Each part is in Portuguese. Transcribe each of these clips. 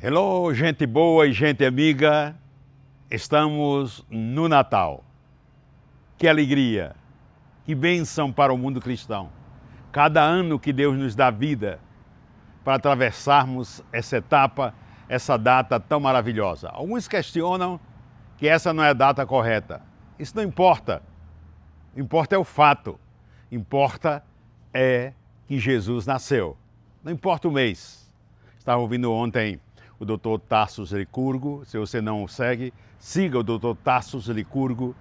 Hello, gente boa e gente amiga, estamos no Natal. Que alegria, que bênção para o mundo cristão. Cada ano que Deus nos dá vida para atravessarmos essa etapa, essa data tão maravilhosa. Alguns questionam que essa não é a data correta. Isso não importa. Importa é o fato. Importa é que Jesus nasceu. Não importa o mês. Estava ouvindo ontem o Dr. Tarsos Licurgo. Se você não o segue, siga o Dr. Tarsos Licurgo,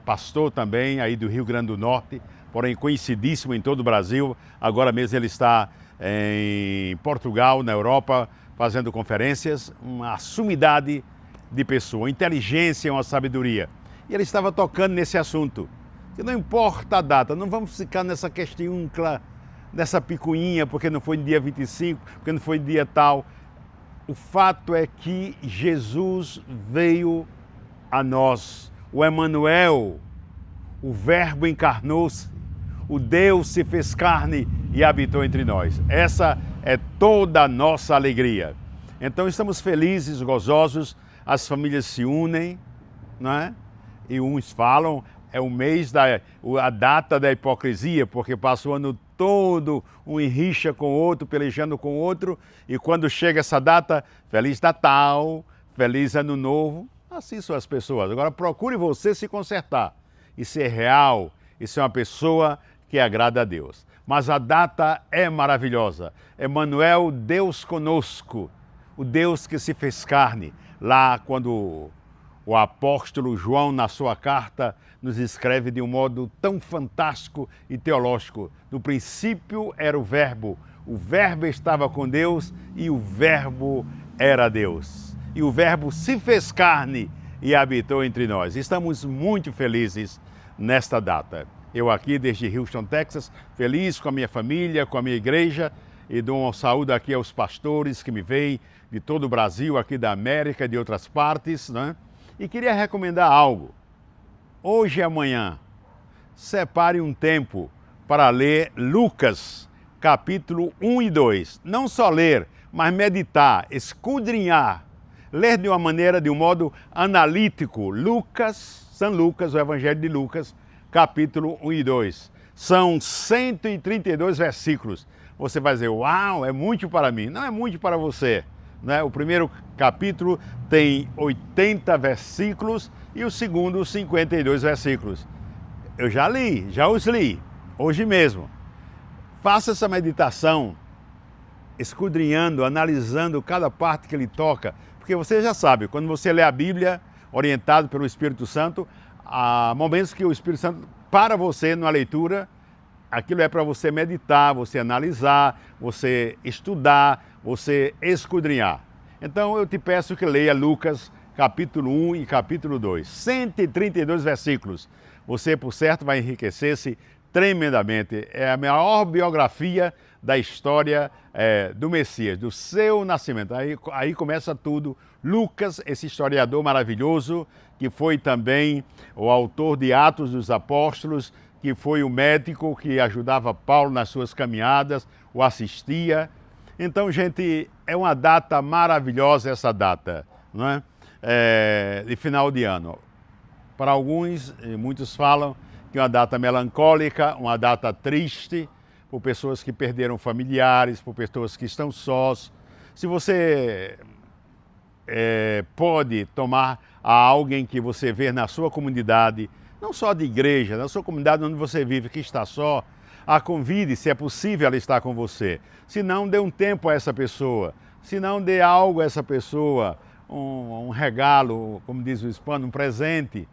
pastor também aí do Rio Grande do Norte, porém conhecidíssimo em todo o Brasil. Agora mesmo ele está em Portugal, na Europa, fazendo conferências. Uma sumidade de pessoa, uma inteligência, uma sabedoria. E ele estava tocando nesse assunto. Que não importa a data, não vamos ficar nessa questão, nessa picuinha, porque não foi no dia 25, porque não foi no dia tal. O fato é que Jesus veio a nós, o Emanuel, o Verbo encarnou-se, o Deus se fez carne e habitou entre nós. Essa é toda a nossa alegria. Então estamos felizes, gozosos, as famílias se unem, não é? E uns falam, é o mês, a data da hipocrisia, porque passa o ano todo um em rixa com o outro, pelejando com o outro, e quando chega essa data, Feliz Natal, Feliz Ano Novo, assim são as pessoas. Agora procure você se consertar e ser real, e ser uma pessoa que agrada a Deus. Mas a data é maravilhosa. Emanuel, Deus conosco, o Deus que se fez carne. Lá quando o apóstolo João, na sua carta, nos escreve de um modo tão fantástico e teológico. No princípio era o Verbo estava com Deus e o Verbo era Deus. E o Verbo se fez carne e habitou entre nós. Estamos muito felizes nesta data. Eu aqui desde Houston, Texas, feliz com a minha família, com a minha igreja, e dou uma saúde aqui aos pastores que me veem de todo o Brasil, aqui da América, de outras partes, né? E queria recomendar algo. Hoje e amanhã, separe um tempo para ler Lucas, capítulo 1 e 2. Não só ler, mas meditar, escudrinhar, ler de uma maneira, de um modo analítico. São Lucas, o Evangelho de Lucas, capítulo 1 e 2. São 132 versículos. Você vai dizer, uau, é muito para mim. Não é muito para você. Né? O primeiro capítulo tem 80 versículos e o segundo 52 versículos. Eu já os li, hoje mesmo. Faça essa meditação, esquadrinhando, analisando cada parte que ele toca, porque você já sabe, quando você lê a Bíblia, orientado pelo Espírito Santo, há momentos que o Espírito Santo para você na leitura, aquilo é para você meditar, você analisar, você estudar, você esquadrinhar. Então eu te peço que leia Lucas capítulo 1 e capítulo 2, 132 versículos. Você, por certo, vai enriquecer-se tremendamente. É a maior biografia da história do Messias, do seu nascimento. Aí começa tudo. Lucas, esse historiador maravilhoso, que foi também o autor de Atos dos Apóstolos, que foi o médico que ajudava Paulo nas suas caminhadas, o assistia. Então, gente, é uma data maravilhosa essa data, não é? De final de ano. Para alguns, muitos falam que é uma data melancólica, uma data triste, por pessoas que perderam familiares, por pessoas que estão sós. Se você pode tomar a alguém que você vê na sua comunidade, não só de igreja, na sua comunidade onde você vive, que está só, a convide, se é possível ela estar com você. Se não, dê um tempo a essa pessoa. Se não, dê algo a essa pessoa, um regalo, como diz o hispano, um presente,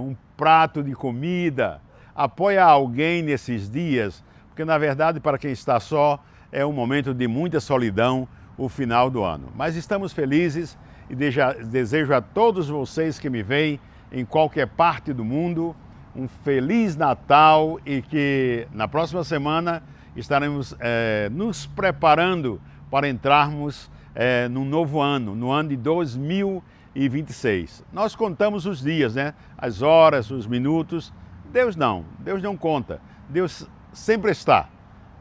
um prato de comida. Apoie alguém nesses dias, porque na verdade para quem está só é um momento de muita solidão o final do ano. Mas estamos felizes e desejo a todos vocês que me veem em qualquer parte do mundo um Feliz Natal e que na próxima semana estaremos nos preparando para entrarmos num novo ano, no ano de 2026. Nós contamos os dias, né? As horas, os minutos. Deus não conta. Deus sempre está.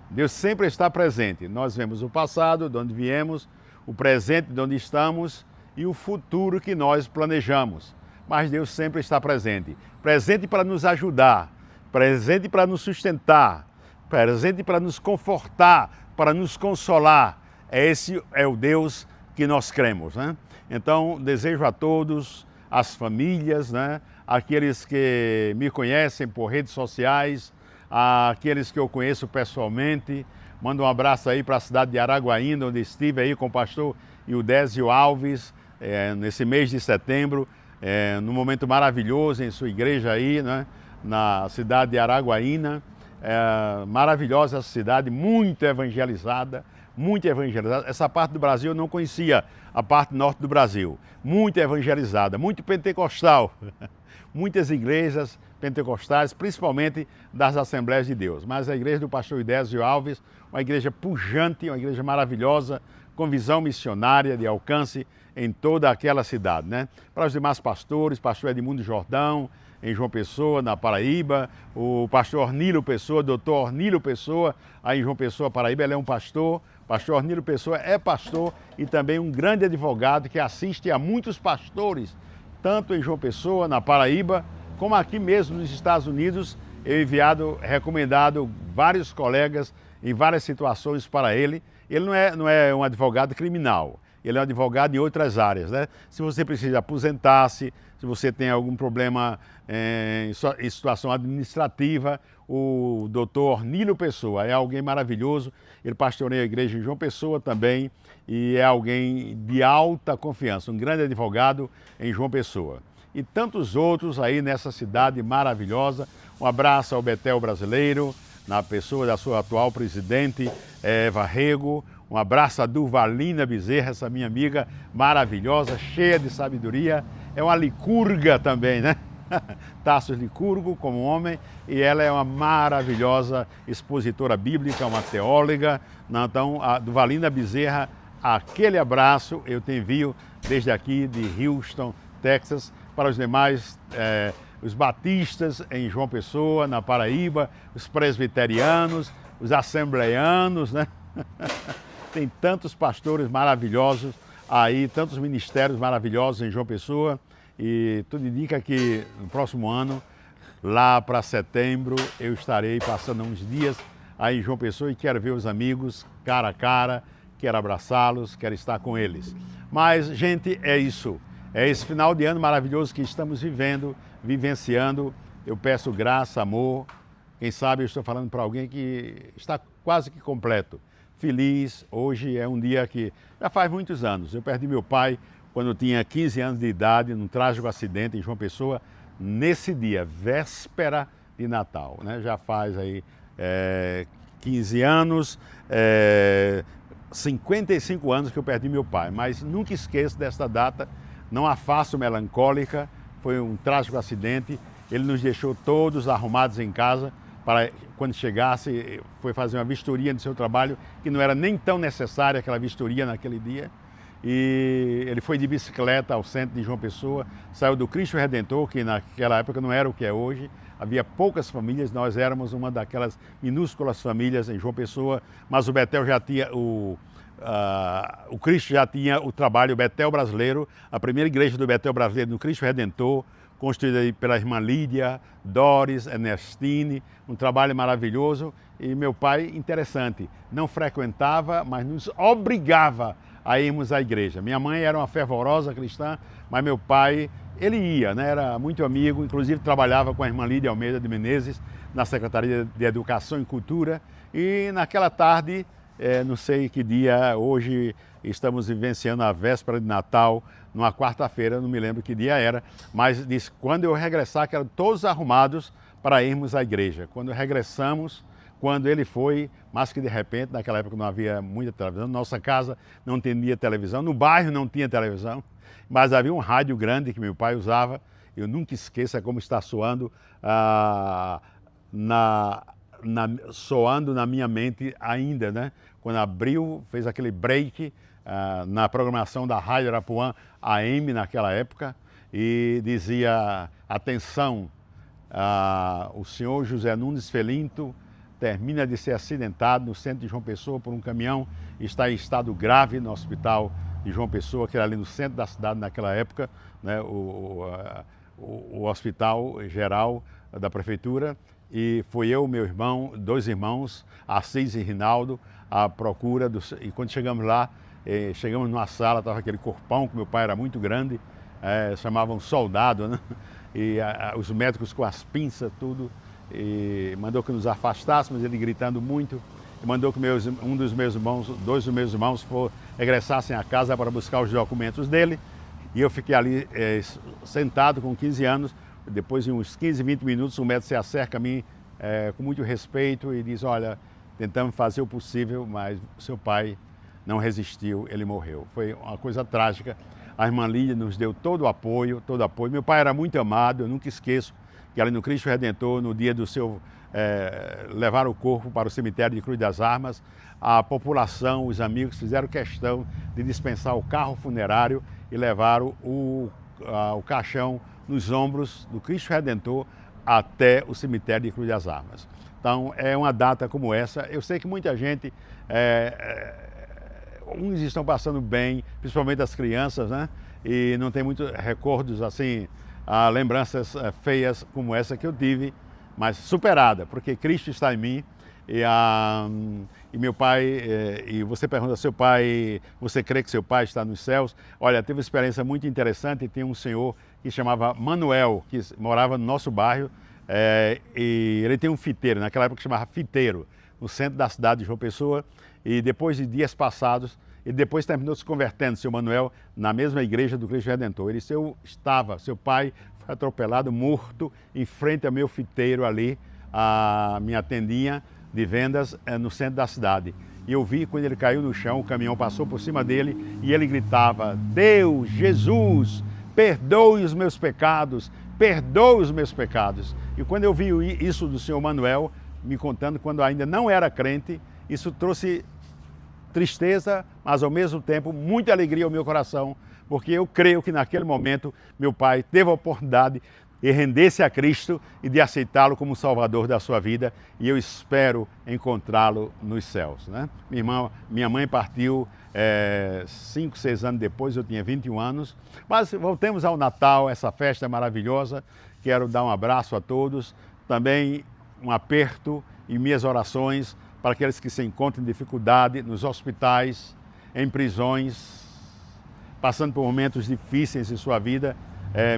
Deus sempre está presente. Nós vemos o passado, de onde viemos, o presente de onde estamos e o futuro que nós planejamos. Mas Deus sempre está presente. Presente para nos ajudar, presente para nos sustentar, presente para nos confortar, para nos consolar. Esse é o Deus que nós cremos, né? Então, desejo a todos, as famílias, né? Aqueles que me conhecem por redes sociais, aqueles que eu conheço pessoalmente. Mando um abraço aí para a cidade de Araguaína, onde estive aí com o pastor Ildésio Alves, nesse mês de setembro, num momento maravilhoso em sua igreja aí, né? Na cidade de Araguaína. Maravilhosa essa cidade, muito evangelizada. Essa parte do Brasil eu não conhecia, a parte norte do Brasil. Muito evangelizada, muito pentecostal. Muitas igrejas pentecostais, principalmente das Assembleias de Deus. Mas a igreja do pastor Ildésio Alves, uma igreja pujante, uma igreja maravilhosa, com visão missionária de alcance em toda aquela cidade, né? Para os demais pastores, pastor Edmundo Jordão, em João Pessoa, na Paraíba, o pastor Ornílio Pessoa, doutor Ornílio Pessoa, aí em João Pessoa, Paraíba, ele é um pastor. Pastor Ornílio Pessoa é pastor e também um grande advogado que assiste a muitos pastores, tanto em João Pessoa, na Paraíba, como aqui mesmo nos Estados Unidos. Eu enviado, recomendado vários colegas em várias situações para ele. Ele não é um advogado criminal, ele é um advogado em outras áreas, né? Se você precisa aposentar-se, se você tem algum problema em situação administrativa, o doutor Ornílio Pessoa é alguém maravilhoso. Ele pastoreia a igreja em João Pessoa também e é alguém de alta confiança, um grande advogado em João Pessoa. E tantos outros aí nessa cidade maravilhosa. Um abraço ao Betel brasileiro, na pessoa da sua atual presidente, Eva Rego. Um abraço a Durvalina Bezerra, essa minha amiga maravilhosa, cheia de sabedoria. É uma licurga também, né? Tassos Licurgo como homem, e ela é uma maravilhosa expositora bíblica, uma teóloga. Então, a Durvalina Bezerra, aquele abraço eu te envio desde aqui de Houston, Texas, para os demais, os batistas em João Pessoa, na Paraíba, os presbiterianos, os assembleianos, né? Tem tantos pastores maravilhosos aí, tantos ministérios maravilhosos em João Pessoa, e tudo indica que no próximo ano, lá para setembro, eu estarei passando uns dias aí em João Pessoa e quero ver os amigos cara a cara, quero abraçá-los, quero estar com eles. Mas, gente, é isso. É esse final de ano maravilhoso que estamos vivenciando. Eu peço graça, amor. Quem sabe eu estou falando para alguém que está quase que completo. Feliz. Hoje é um dia que já faz muitos anos. Eu perdi meu pai quando eu tinha 15 anos de idade, num trágico acidente em João Pessoa, nesse dia, véspera de Natal, né? Já faz aí 15 anos, 55 anos que eu perdi meu pai, mas nunca esqueço desta data, não a faço melancólica, foi um trágico acidente, ele nos deixou todos arrumados em casa, para quando chegasse, foi fazer uma vistoria no seu trabalho, que não era nem tão necessária aquela vistoria naquele dia. E ele foi de bicicleta ao centro de João Pessoa, saiu do Cristo Redentor, que naquela época não era o que é hoje, havia poucas famílias, nós éramos uma daquelas minúsculas famílias em João Pessoa, mas o Betel já tinha, o Cristo já tinha o trabalho, o Betel brasileiro, a primeira igreja do Betel brasileiro no Cristo Redentor, construída pela irmã Lídia, Doris, Ernestine, um trabalho maravilhoso. E meu pai, interessante, não frequentava, mas nos obrigava a irmos à igreja. Minha mãe era uma fervorosa cristã, mas meu pai, ele ia, né? Era muito amigo, inclusive trabalhava com a irmã Lídia Almeida de Menezes, na Secretaria de Educação e Cultura. E naquela tarde, não sei que dia, hoje estamos vivenciando a véspera de Natal, numa quarta-feira, não me lembro que dia era, mas disse, quando eu regressar, quero todos arrumados para irmos à igreja. Quando regressamos, quando ele foi, mas que de repente, naquela época não havia muita televisão, nossa casa não tinha televisão, no bairro não tinha televisão, mas havia um rádio grande que meu pai usava, eu nunca esqueço, é como está soando, soando na minha mente ainda, né? Quando abriu, fez aquele break na programação da Rádio Arapuã AM naquela época, e dizia, atenção, o senhor José Nunes Felinto termina de ser acidentado no centro de João Pessoa por um caminhão, está em estado grave no hospital de João Pessoa, que era ali no centro da cidade naquela época, né, o hospital geral da prefeitura. E foi eu, meu irmão, 2 irmãos, Assis e Rinaldo, à procura. E quando chegamos lá, chegamos numa sala, estava aquele corpão, que meu pai era muito grande, chamavam soldado, né? E os médicos com as pinças, tudo, e mandou que nos afastássemos, ele gritando muito, e mandou que 2 dos meus irmãos regressassem à casa para buscar os documentos dele, e eu fiquei ali sentado com 15 anos. Depois de uns 15, 20 minutos, o médico se acerca a mim com muito respeito e diz: olha, tentamos fazer o possível, mas seu pai não resistiu, ele morreu. Foi uma coisa trágica. A irmã Lídia nos deu todo o apoio, todo o apoio. Meu pai era muito amado, eu nunca esqueço que ali no Cristo Redentor, no dia do seu levar o corpo para o cemitério de Cruz das Armas, a população, os amigos fizeram questão de dispensar o carro funerário e levaram o caixão nos ombros do Cristo Redentor até o cemitério de Cruz das Armas. Então, é uma data como essa. Eu sei que muita gente, uns estão passando bem, principalmente as crianças, né? E não tem muitos recordos, assim, lembranças feias como essa que eu tive, mas superada, porque Cristo está em mim. E meu pai, e você pergunta, seu pai, você crê que seu pai está nos céus? Olha, teve uma experiência muito interessante. Tem um senhor que chamava Manuel, que morava no nosso bairro, e ele tem um fiteiro, naquela época chamava Fiteiro, no centro da cidade de João Pessoa, e depois de dias passados, ele depois terminou se convertendo, seu Manuel, na mesma igreja do Cristo Redentor. Ele seu pai foi atropelado, morto, em frente ao meu fiteiro ali, a minha tendinha de vendas no centro da cidade. E eu vi quando ele caiu no chão, o caminhão passou por cima dele e ele gritava: Deus, Jesus, perdoe os meus pecados, perdoe os meus pecados. E quando eu vi isso do senhor Manuel, me contando quando ainda não era crente, isso trouxe tristeza, mas ao mesmo tempo muita alegria ao meu coração, porque eu creio que naquele momento meu pai teve a oportunidade de render-se a Cristo e de aceitá-lo como Salvador da sua vida, e eu espero encontrá-lo nos céus, né? Minha mãe partiu 5, 6 anos depois, eu tinha 21 anos, mas voltemos ao Natal, essa festa maravilhosa. Quero dar um abraço a todos, também um aperto e minhas orações para aqueles que se encontram em dificuldade nos hospitais, em prisões, passando por momentos difíceis em sua vida,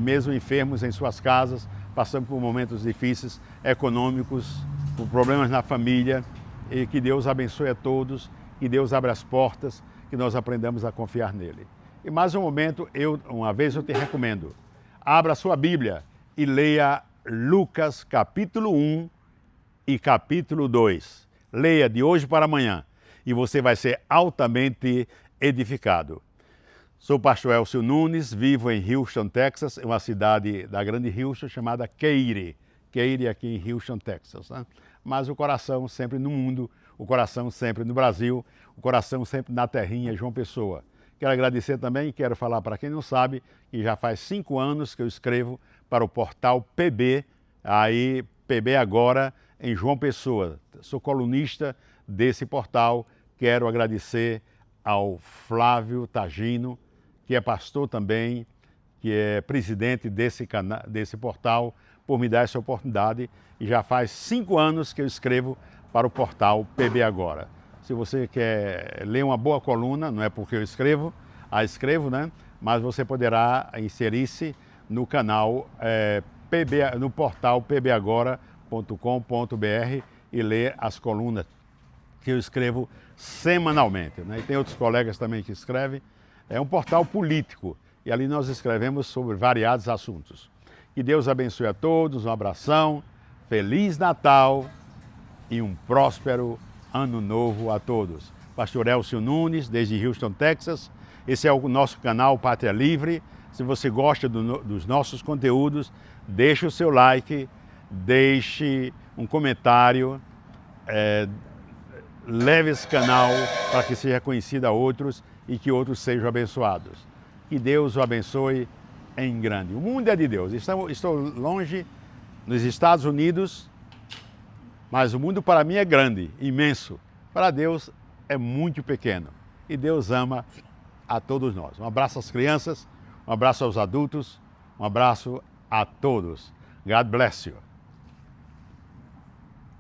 mesmo enfermos em suas casas, passando por momentos difíceis econômicos, por problemas na família, e que Deus abençoe a todos, que Deus abra as portas, que nós aprendamos a confiar nele. E mais um momento, uma vez eu te recomendo, abra a sua Bíblia e leia Lucas capítulo 1 e capítulo 2. Leia de hoje para amanhã e você vai ser altamente edificado. Sou o pastor Elcio Nunes, vivo em Houston, Texas, uma cidade da grande Houston chamada Katy. Katy aqui em Houston, Texas, né? Mas o coração sempre no mundo, o coração sempre no Brasil, o coração sempre na terrinha João Pessoa. Quero agradecer também, quero falar para quem não sabe, que já faz 5 anos que eu escrevo para o portal PB, aí PB Agora, em João Pessoa. Sou colunista desse portal. Quero agradecer ao Flávio Tagino, que é pastor também, que é presidente desse portal, por me dar essa oportunidade. E já faz 5 anos que eu escrevo para o portal PB Agora. Se você quer ler uma boa coluna, não é porque eu escrevo, né? Mas você poderá inserir-se no canal no portal pbagora.com.br e ler as colunas que eu escrevo semanalmente, né? E tem outros colegas também que escrevem. É um portal político e ali nós escrevemos sobre variados assuntos. Que Deus abençoe a todos, um abração, Feliz Natal e um próspero Ano Novo a todos. Pastor Elcio Nunes, desde Houston, Texas. Esse é o nosso canal Pátria Livre. Se você gosta dos nossos conteúdos, deixe o seu like, deixe um comentário, leve esse canal para que seja conhecido a outros e que outros sejam abençoados. Que Deus o abençoe em grande. O mundo é de Deus. Estou longe, nos Estados Unidos, Mas o mundo para mim é grande, imenso. Para Deus é muito pequeno. E Deus ama a todos nós. Um abraço às crianças, um abraço aos adultos, um abraço a todos. God bless you.